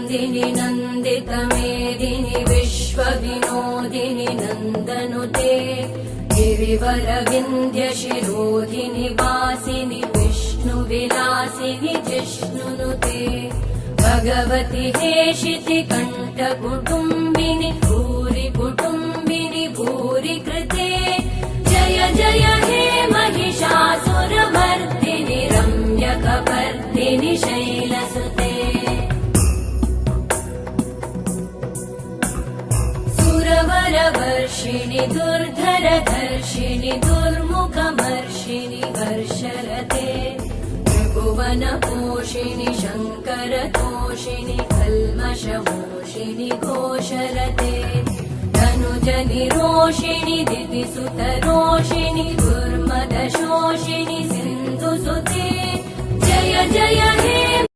नन्दिनि नन्दितमेदिनि विश्वविनोदिनि नन्दनुते गिरिवरविन्ध्यशिरोधिनि वासिनि विष्णुविलासिनि जिष्णुनुते भगवति हेशिति कण्ठकुटुम्बिनि भूरि कुटुम्बिनि भूरि कृते जय जय हे महिषासुरमर्दिनि रम्यकपर्दिनि शैलसुते सुरवरवर्षिणि दुर्धरधर्षिणि दुर्मुखमर्षिणि वर्षरते त्रिभुवनपोषिणि शङ्करतोषिणि कल्मषमोषिणि घोषरते धनुजनिरोषिणि दितिसुतरोषिणि दुर्मदशोषिणि सिन्धुसुते जय जय हे